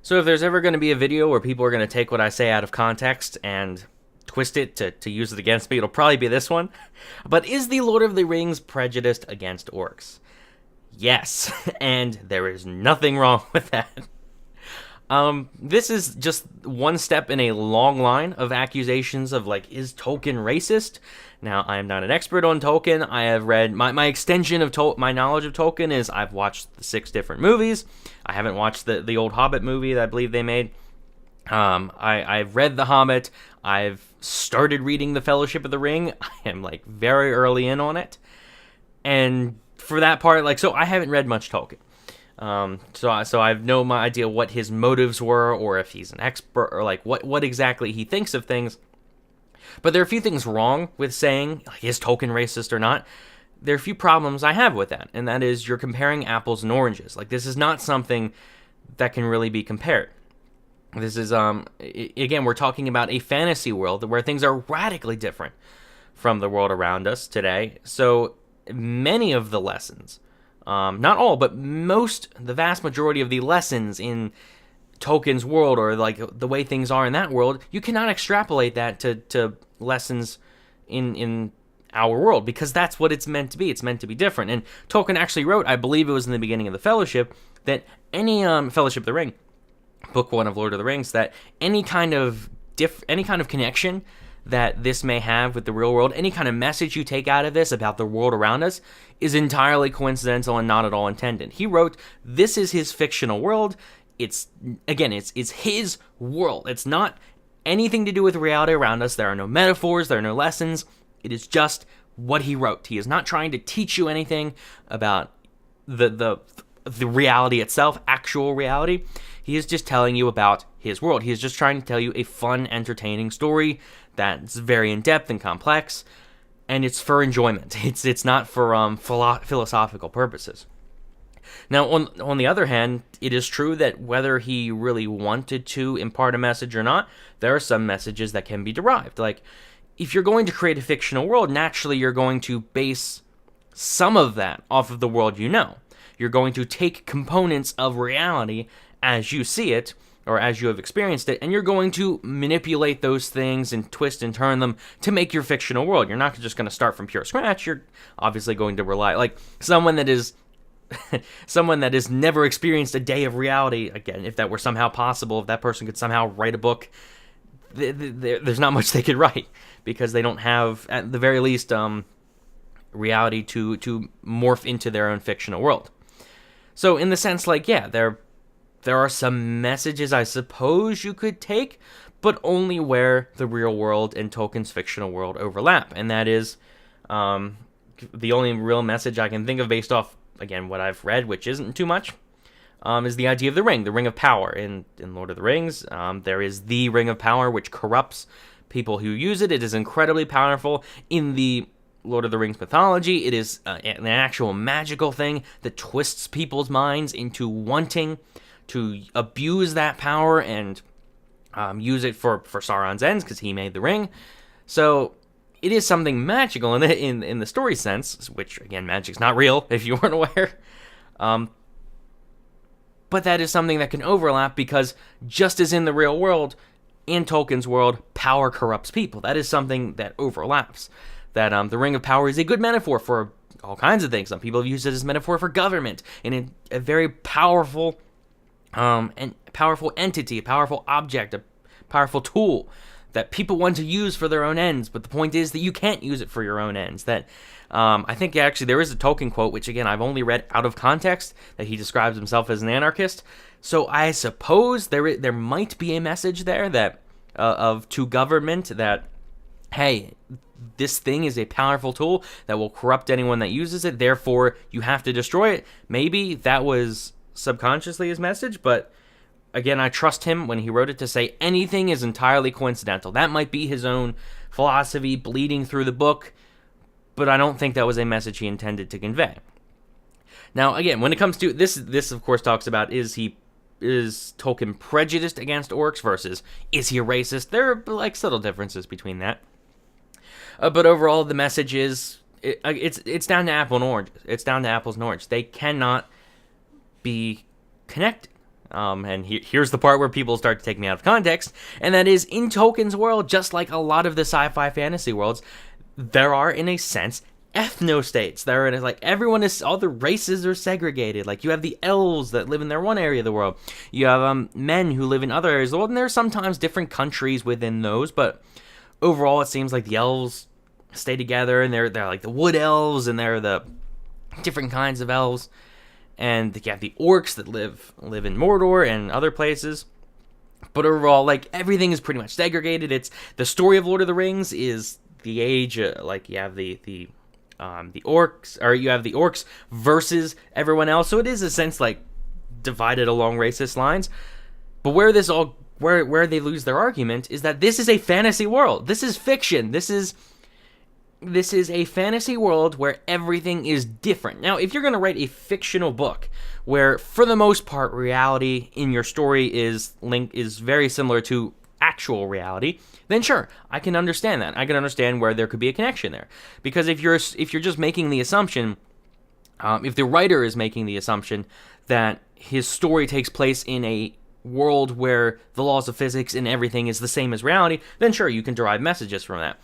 So if there's ever going to be a video where people are going to take what I say out of context and twist it to use it against me, it'll probably be this one. But is the Lord of the Rings prejudiced against orcs? Yes, and there is nothing wrong with that. This is just one step in a long line of accusations of, like, is Tolkien racist? Now, I am not an expert on Tolkien. I have read, my extension of my knowledge of Tolkien is I've watched the 6 different movies. I haven't watched the old Hobbit movie that I believe they made. I've read The Hobbit. I've started reading The Fellowship of the Ring. I am, like, very early in on it. And for that part, like, so I haven't read much Tolkien. So I have no idea what his motives were, or if he's an expert, or like what exactly he thinks of things. But there are a few things wrong with saying, like, is Tolkien racist or not? There are a few problems I have with that, and that is you're comparing apples and oranges. Like, this is not something that can really be compared. This is, again, we're talking about a fantasy world where things are radically different from the world around us today. So many of the lessons, not all, but the vast majority of the lessons in Tolkien's world, or like the way things are in that world, you cannot extrapolate that to lessons in our world, because that's what it's meant to be. It's meant to be different. And Tolkien actually wrote, I believe it was in the beginning of the Fellowship, that any Fellowship of the Ring, book 1 of Lord of the Rings, that any kind of connection that this may have with the real world, any kind of message you take out of this about the world around us, is entirely coincidental and not at all intended. He wrote, this is his fictional world. It's his world. It's not anything to do with reality around us. There are no metaphors, there are no lessons. It is just what he wrote. He is not trying to teach you anything about the reality itself, actual reality. He is just telling you about his world. He is just trying to tell you a fun, entertaining story that's very in-depth and complex, and it's for enjoyment. It's not for philosophical purposes. Now, on the other hand, it is true that whether he really wanted to impart a message or not, there are some messages that can be derived. Like, if you're going to create a fictional world, naturally you're going to base some of that off of the world you know. You're going to take components of reality as you see it, or as you have experienced it, and you're going to manipulate those things and twist and turn them to make your fictional world. You're not just going to start from pure scratch. You're obviously going to rely, like, someone that has never experienced a day of reality. Again, if that were somehow possible, if that person could somehow write a book, there's not much they could write, because they don't have, at the very least, reality to morph into their own fictional world. So in the sense, like, yeah, there are some messages I suppose you could take, but only where the real world and Tolkien's fictional world overlap. And that is the only real message I can think of based off, again, what I've read, which isn't too much, is the idea of the ring of power. In Lord of the Rings, there is the ring of power, which corrupts people who use it. It is incredibly powerful. In the Lord of the Rings mythology, it is an actual magical thing that twists people's minds into wanting to abuse that power and use it for Sauron's ends, because he made the ring. So it is something magical in the story sense, which, again, magic's not real, if you weren't aware. But that is something that can overlap, because just as in the real world, in Tolkien's world, power corrupts people. That is something that overlaps. That the Ring of Power is a good metaphor for all kinds of things. Some people have used it as a metaphor for government, and a very powerful entity, a powerful object, a powerful tool that people want to use for their own ends. But the point is that you can't use it for your own ends. That I think actually there is a Tolkien quote, which, again, I've only read out of context, that he describes himself as an anarchist. So I suppose there might be a message there that to government that, hey, this thing is a powerful tool that will corrupt anyone that uses it, therefore you have to destroy it. Maybe that was subconsciously his message, but again, I trust him when he wrote it to say anything is entirely coincidental. That might be his own philosophy bleeding through the book, but I don't think that was a message he intended to convey. Now, again, when it comes to this of course talks about is Tolkien prejudiced against orcs versus is he a racist? There are, like, subtle differences between that. But overall, the message is it's down to apple and orange. It's down to apples and oranges. They cannot be connected. And here's the part where people start to take me out of context, and that is, in Tolkien's world, just like a lot of the sci-fi fantasy worlds, there are, in a sense, ethno-states. There are, like, all the races are segregated. Like, you have the elves that live in their one area of the world. You have men who live in other areas of the world, and there are sometimes different countries within those, but overall it seems like the elves stay together, and they're like the wood elves, and they're the different kinds of elves. And you have the orcs that live in Mordor and other places. But overall, like, everything is pretty much segregated. It's the story of Lord of the Rings is the age, like, you have the orcs, or you have the orcs versus everyone else. So it is, a sense, like, divided along racist lines. But where they lose their argument is that this is a fantasy world. This is fiction. This is a fantasy world where everything is different. Now, if you're going to write a fictional book where, for the most part, reality in your story is very similar to actual reality, then sure, I can understand that. I can understand where there could be a connection there. Because if you're just making the assumption, if the writer is making the assumption that his story takes place in a world where the laws of physics and everything is the same as reality, then sure, you can derive messages from that.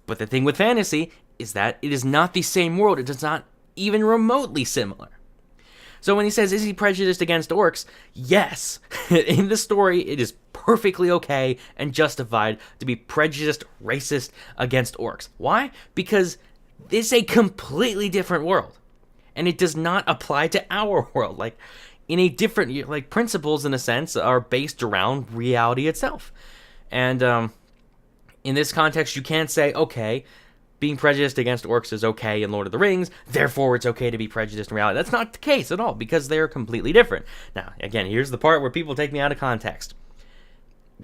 But the thing with fantasy is that it is not the same world. It is not even remotely similar. So when he says, is he prejudiced against orcs? Yes. In the story, it is perfectly okay and justified to be prejudiced, racist against orcs. Why? Because this is a completely different world. And it does not apply to our world. Like, in a different, like, principles, in a sense, are based around reality itself. And, in this context, you can't say, okay, being prejudiced against orcs is okay in Lord of the Rings, therefore it's okay to be prejudiced in reality. That's not the case at all, because they're completely different. Now, again, here's the part where people take me out of context.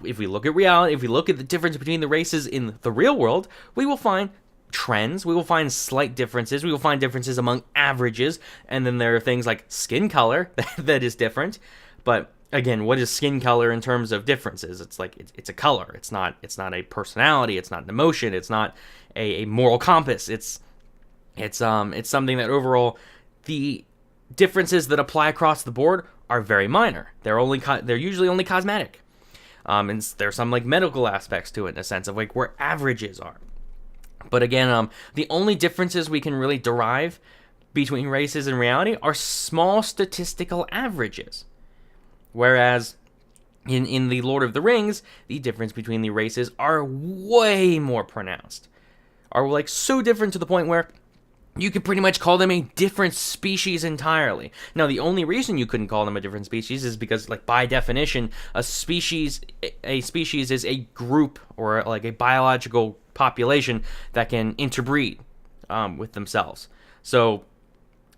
If we look at reality, if we look at the difference between the races in the real world, we will find trends, we will find slight differences, we will find differences among averages, and then there are things like skin color that is different, but again, what is skin color in terms of differences? It's like it's a color. It's not a personality. It's not an emotion. It's not a moral compass. It's something that overall the differences that apply across the board are very minor. They're usually only cosmetic. And there's some like medical aspects to it, in a sense of like where averages are. But again, the only differences we can really derive between races and reality are small statistical averages. Whereas in the Lord of the Rings, the difference between the races are way more pronounced. Are like so different to the point where you could pretty much call them a different species entirely. Now, the only reason you couldn't call them a different species is because, like, by definition, a species is a group or like a biological population that can interbreed with themselves. So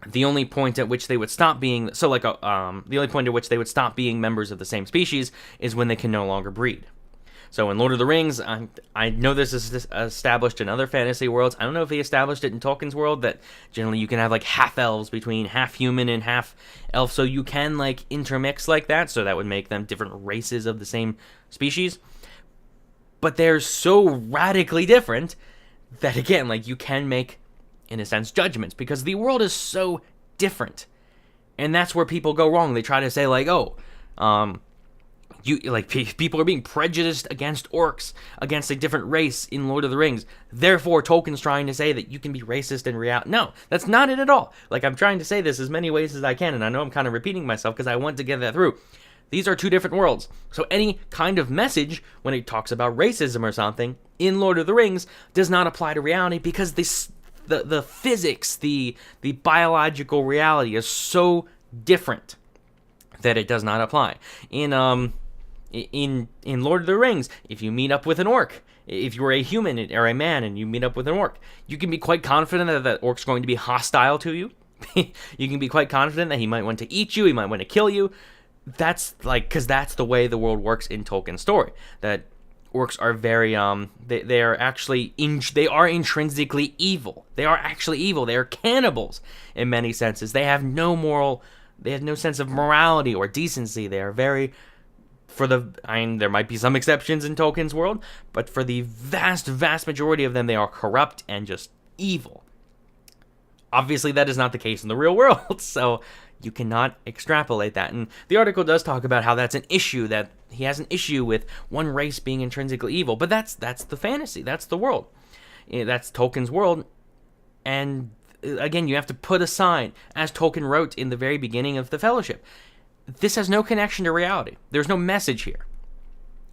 the only point at which they would stop being the only point at which they would stop being members of the same species is when they can no longer breed. So in Lord of the Rings, I know this is established in other fantasy worlds. I don't know if they established it in Tolkien's world, that generally you can have like half elves between half human and half elf, so you can like intermix like that, so that would make them different races of the same species. But they're so radically different that, again, like, you can make, in a sense, judgments, because the world is so different. And that's where people go wrong. They try to say, like, people are being prejudiced against orcs, against a different race in Lord of the Rings. Therefore, Tolkien's trying to say that you can be racist in reality. No, that's not it at all. Like, I'm trying to say this as many ways as I can, and I know I'm kind of repeating myself because I want to get that through. These are two different worlds. So any kind of message, when it talks about racism or something, in Lord of the Rings, does not apply to reality, because the physics, the biological reality is so different that it does not apply. In Lord of the Rings, if you meet up with an orc, if you're a human or a man and you meet up with an orc, you can be quite confident that that orc's going to be hostile to you. You can be quite confident that he might want to eat you, he might want to kill you. That's like, because that's the way the world works in Tolkien's story. That orcs are very they are actually they are intrinsically evil. They are actually evil. They are cannibals in many senses. They have no sense of morality or decency. They are very, there might be some exceptions in Tolkien's world, but for the vast majority of them, they are corrupt and just evil. Obviously, that is not the case in the real world. So, You cannot extrapolate that. And the article does talk about how that's an issue, that he has an issue with one race being intrinsically evil. But that's the fantasy. That's the world. That's Tolkien's world. And again, you have to put aside, as Tolkien wrote in the very beginning of the Fellowship, this has no connection to reality. There's no message here.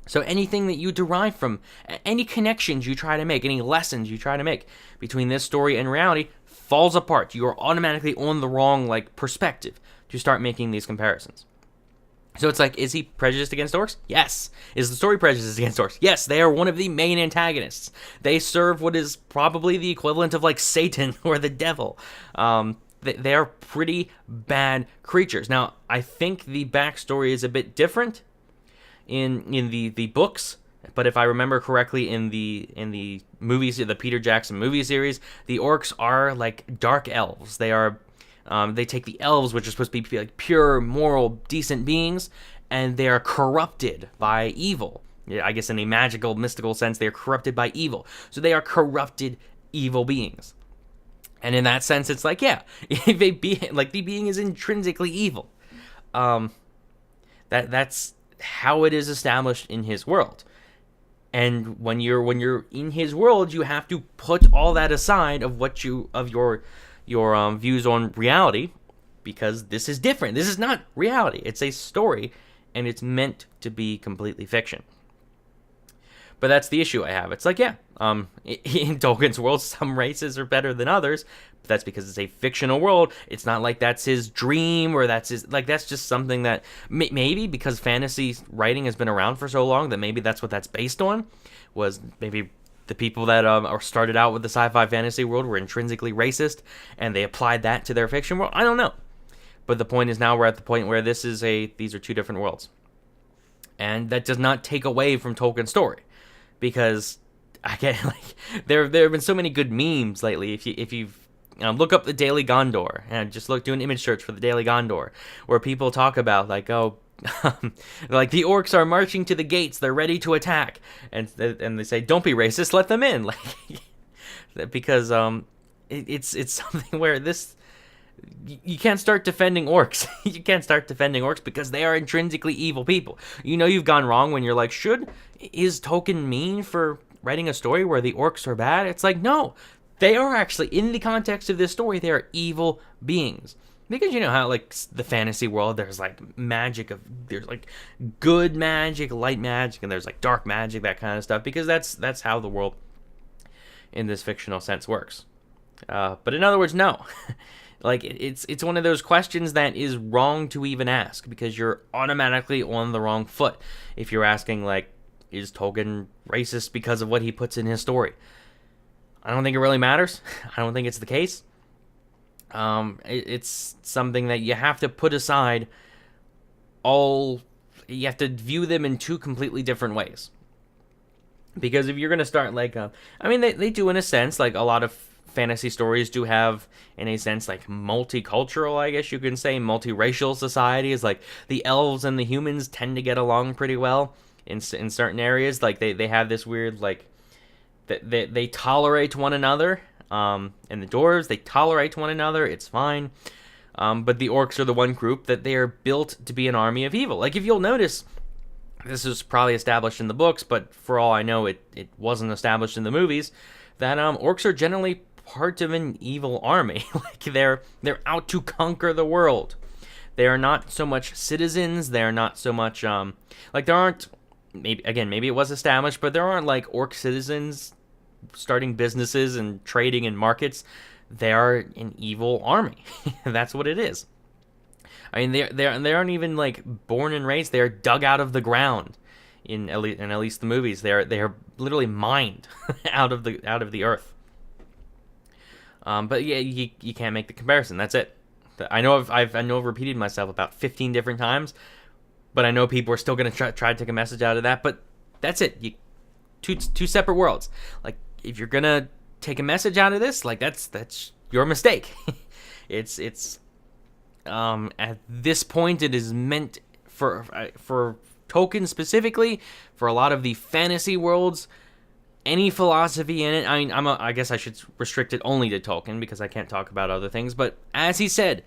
So anything that you derive from, any connections you try to make, any lessons you try to make between this story and reality falls apart. You are automatically on the wrong perspective to start making these comparisons. So it's like, is he prejudiced against orcs? Yes. Is the story prejudiced against orcs? Yes, they are one of the main antagonists. They serve what is probably the equivalent of Satan or the devil. They are pretty bad creatures. Now, I think the backstory is a bit different in the books, but if I remember correctly, in the movies, the Peter Jackson movie series, the orcs are dark elves. They are they take the elves, which are supposed to be pure, moral, decent beings, and they are corrupted by evil. Yeah, I guess in a magical, mystical sense, they are corrupted by evil. So they are corrupted, evil beings. And in that sense, it's if the being is intrinsically evil. That's how it is established in his world. And when you're in his world, you have to put all that aside of your views on reality, because this is different. This is not reality. It's a story, and it's meant to be completely fiction. But that's the issue I have. It's in Tolkien's world, some races are better than others, but that's because it's a fictional world. It's not like that's his dream, or that's just something that maybe because fantasy writing has been around for so long that maybe that's what that's based on, was maybe the people that started out with the sci-fi fantasy world were intrinsically racist, and they applied that to their fiction world. I don't know. But the point is, now we're at the point where these are two different worlds. And that does not take away from Tolkien's story. Because again, there have been so many good memes lately. If you look up the Daily Gondor and just do an image search for the Daily Gondor, where people talk about the orcs are marching to the gates, they're ready to attack, and they say, don't be racist, let them in, because it's something where you can't start defending orcs. You can't start defending orcs because they are intrinsically evil people. You've gone wrong when you're is Tolkien mean for writing a story where the orcs are bad? It's no, they are actually, in the context of this story, they are evil beings. Because you know how the fantasy world, there's magic, there's good magic, light magic, and there's dark magic, that kind of stuff, because that's how the world in this fictional sense works. But in other words, no. It's one of those questions that is wrong to even ask, because you're automatically on the wrong foot if you're asking is Tolkien racist because of what he puts in his story? I don't think it really matters. I don't think it's the case. It's something that you have to put aside. You have to view them in two completely different ways. Because if you're going to start they do in a sense, a lot of fantasy stories do have, in a sense, multicultural, I guess you can say, multiracial societies. The elves and the humans tend to get along pretty well in certain areas. They have this weird, they tolerate one another. And the dwarves, they tolerate one another. It's fine. But the orcs are the one group that they are built to be an army of evil. If you'll notice, this was probably established in the books, but for all I know, it wasn't established in the movies, that orcs are generally part of an evil army. They're out to conquer the world. They are not so much citizens. They are not so much there aren't, maybe it was established, but there aren't orc citizens starting businesses and trading in markets. They are an evil army. That's what it is. I mean, they aren't even born and raised. They are dug out of the ground in at least the movies. They are literally mined out of the earth. But yeah, you can't make the comparison. That's it. I know I've repeated myself about 15 different times, but I know people are still going to try to take a message out of that. But that's it. Two separate worlds. If you're gonna take a message out of this, that's your mistake. It's at this point, it is meant for Tolkien specifically, for a lot of the fantasy worlds, any philosophy in it. I mean, I guess I should restrict it only to Tolkien because I can't talk about other things. But as he said,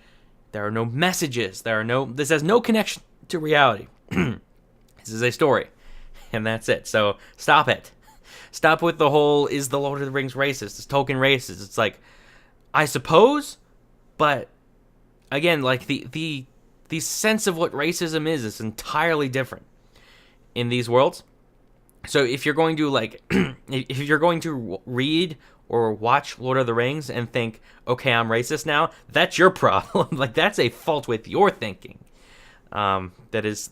There are no messages. This has no connection to reality. This is a story, and that's it. So stop it. Stop with the whole, is the Lord of the Rings racist? Is Tolkien racist? It's like, I suppose, but again, like the sense of what racism is entirely different in these worlds. So if you're going to if you're going to read or watch Lord of the Rings and think, okay, I'm racist now, that's your problem. Like, that's a fault with your thinking. That is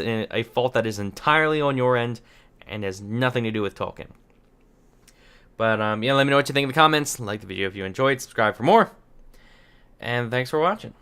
a fault that is entirely on your end and has nothing to do with Tolkien. But yeah, let me know what you think in the comments. Like the video if you enjoyed. Subscribe for more. And thanks for watching.